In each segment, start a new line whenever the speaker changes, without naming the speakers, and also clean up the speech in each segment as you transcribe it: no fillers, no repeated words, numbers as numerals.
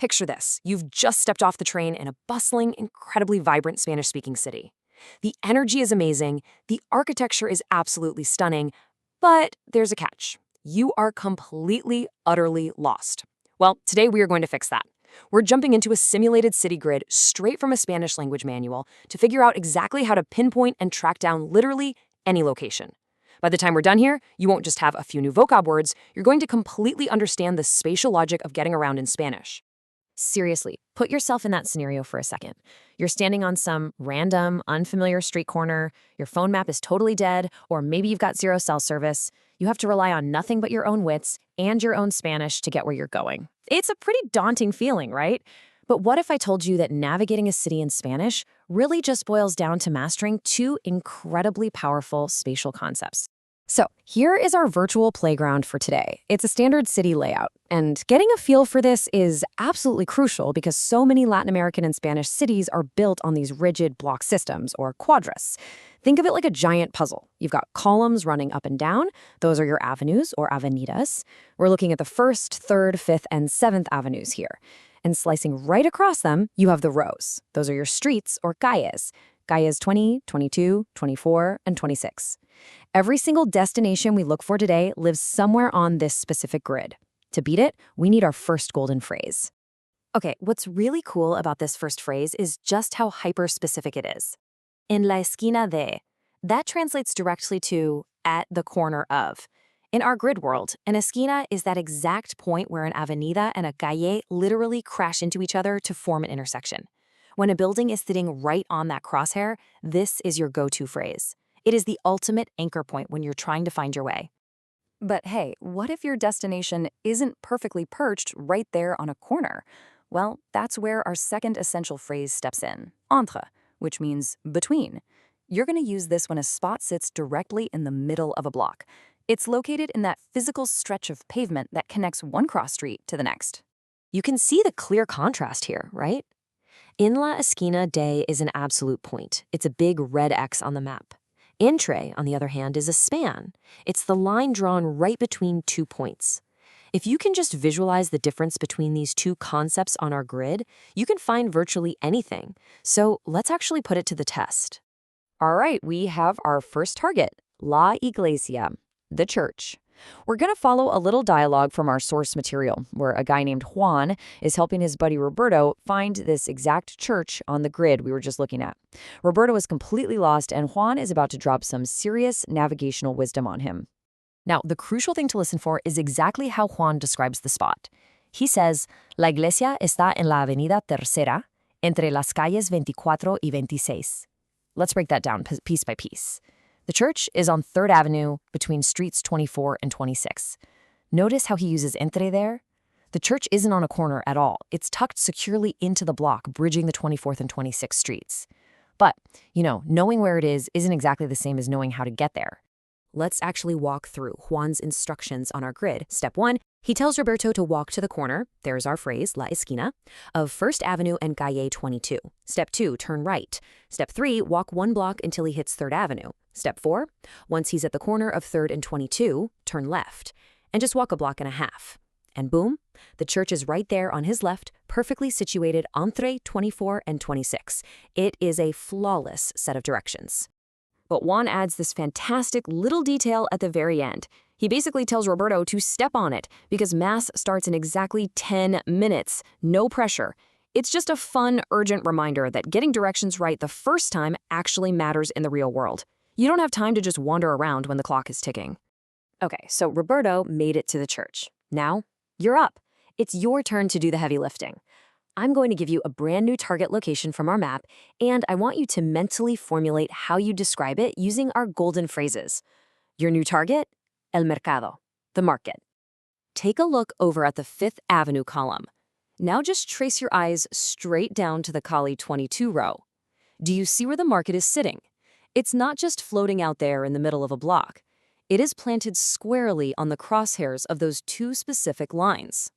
Picture this. You've just stepped off the train in a bustling, incredibly vibrant Spanish-speaking city. The energy is amazing, the architecture is absolutely stunning, but there's a catch. You are completely, utterly lost. Well, today we are going to fix that. We're jumping into a simulated city grid straight from a Spanish language manual to figure out exactly how to pinpoint and track down literally any location. By the time we're done here, you won't just have a few new vocab words, you're going to completely understand the spatial logic of getting around in Spanish. Seriously, put yourself in that scenario for a second. You're standing on some random, unfamiliar street corner, your phone map is totally dead, or maybe you've got zero cell service. You have to rely on nothing but your own wits and your own Spanish to get where you're going. It's a pretty daunting feeling, right? But what if I told you that navigating a city in Spanish really just boils down to mastering two incredibly powerful spatial concepts? So here is our virtual playground for today. It's a standard city layout, and getting a feel for this is absolutely crucial because so many Latin American and Spanish cities are built on these rigid block systems, or cuadras. Think of it like a giant puzzle. You've got columns running up and down. Those are your avenues, or avenidas. We're looking at the 1st, 3rd, 5th, and 7th avenues here. And slicing right across them, you have the rows. Those are your streets, or calles. Calles 20, 22, 24, and 26. Every single destination we look for today lives somewhere on this specific grid. To beat it, we need our first golden phrase. Okay, what's really cool about this first phrase is just how hyper-specific it is. En la esquina de. That translates directly to at the corner of. In our grid world, an esquina is that exact point where an avenida and a calle literally crash into each other to form an intersection. When a building is sitting right on that crosshair, this is your go-to phrase. It is the ultimate anchor point when you're trying to find your way. But hey, what if your destination isn't perfectly perched right there on a corner? Well, that's where our second essential phrase steps in, entre, which means between. You're going to use this when a spot sits directly in the middle of a block. It's located in that physical stretch of pavement that connects one cross street to the next. You can see the clear contrast here, right? En la esquina de is an absolute point. It's a big red X on the map. Entre, on the other hand, is a span. It's the line drawn right between 2 points. If you can just visualize the difference between these two concepts on our grid, you can find virtually anything. So let's actually put it to the test. All right, we have our first target, la iglesia, the church. We're going to follow a little dialogue from our source material, where a guy named Juan is helping his buddy Roberto find this exact church on the grid we were just looking at. Roberto is completely lost, and Juan is about to drop some serious navigational wisdom on him. Now, the crucial thing to listen for is exactly how Juan describes the spot. He says, La iglesia está en la avenida Tercera, entre las calles 24 y 26. Let's break that down piece by piece. The church is on 3rd Avenue between streets 24 and 26. Notice how he uses entre there? The church isn't on a corner at all. It's tucked securely into the block, bridging the 24th and 26th streets. But, knowing where it is isn't exactly the same as knowing how to get there. Let's actually walk through Juan's instructions on our grid. Step 1, he tells Roberto to walk to the corner, there's our phrase, la esquina, of 1st Avenue and calle 22. Step 2, turn right. Step 3, walk 1 block until he hits 3rd Avenue. Step 4, once he's at the corner of 3rd and 22, turn left, and just walk a block and a half. And boom, the church is right there on his left, perfectly situated entre 24 and 26. It is a flawless set of directions. But Juan adds this fantastic little detail at the very end. He basically tells Roberto to step on it because Mass starts in exactly 10 minutes. No pressure. It's just a fun, urgent reminder that getting directions right the first time actually matters in the real world. You don't have time to just wander around when the clock is ticking. Okay, so Roberto made it to the church. Now, you're up. It's your turn to do the heavy lifting. I'm going to give you a brand new target location from our map, and I want you to mentally formulate how you describe it using our golden phrases. Your new target? El mercado, the market. Take a look over at the 5th Avenue column. Now just trace your eyes straight down to the calle 22 row. Do you see where the market is sitting? It's not just floating out there in the middle of a block. It is planted squarely on the crosshairs of those two specific lines.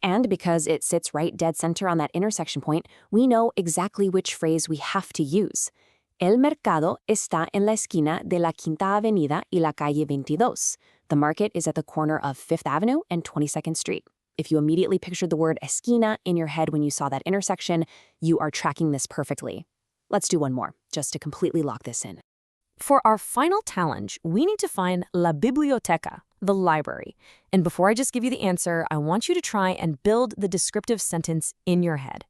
And because it sits right dead center on that intersection point, we know exactly which phrase we have to use. El mercado está en la esquina de la Quinta Avenida y la calle 22. The market is at the corner of 5th Avenue and 22nd Street. If you immediately pictured the word esquina in your head when you saw that intersection, you are tracking this perfectly. Let's do one more, just to completely lock this in. For our final challenge, we need to find la biblioteca, the library. And before I just give you the answer, I want you to try and build the descriptive sentence in your head.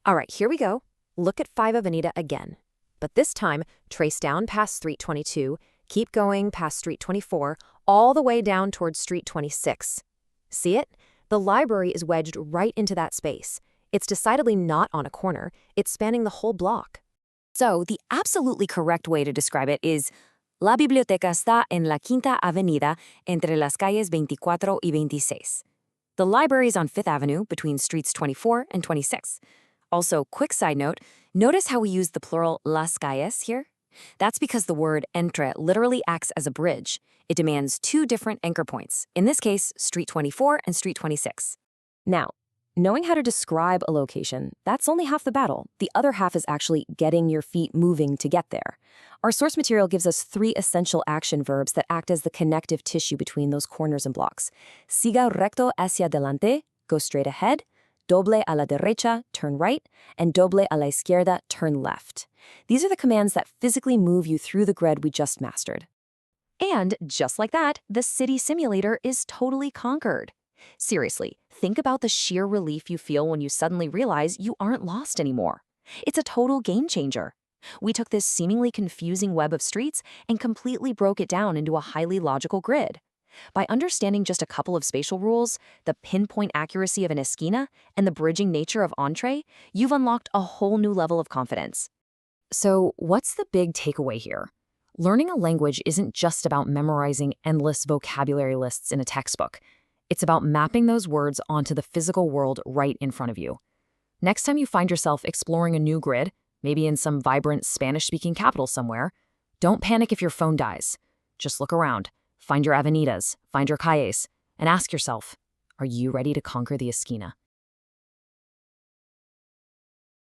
All right, here we go. Look at 5 Avenida again. But this time, trace down past Street 22, keep going past Street 24, all the way down towards Street 26. See it? The library is wedged right into that space. It's decidedly not on a corner. It's spanning the whole block. So the absolutely correct way to describe it is La biblioteca está en la Quinta Avenida entre las calles 24 y 26. The library is on 5th Avenue between streets 24 and 26. Also, quick side note, notice how we use the plural las calles here? That's because the word Entre literally acts as a bridge. It demands 2 different anchor points, in this case, Street 24 and Street 26. Now, knowing how to describe a location, that's only half the battle. The other half is actually getting your feet moving to get there. Our source material gives us 3 essential action verbs that act as the connective tissue between those corners and blocks. Siga recto hacia adelante, go straight ahead. Doble a la derecha, turn right, and doble a la izquierda, turn left. These are the commands that physically move you through the grid we just mastered. And just like that, the city simulator is totally conquered. Seriously, think about the sheer relief you feel when you suddenly realize you aren't lost anymore. It's a total game changer. We took this seemingly confusing web of streets and completely broke it down into a highly logical grid. By understanding just a couple of spatial rules, the pinpoint accuracy of an esquina, and the bridging nature of Entre, you've unlocked a whole new level of confidence. So, what's the big takeaway here? Learning a language isn't just about memorizing endless vocabulary lists in a textbook. It's about mapping those words onto the physical world right in front of you. Next time you find yourself exploring a new grid, maybe in some vibrant Spanish-speaking capital somewhere, don't panic if your phone dies. Just look around. Find your avenidas, find your calles, and ask yourself, are you ready to conquer the esquina?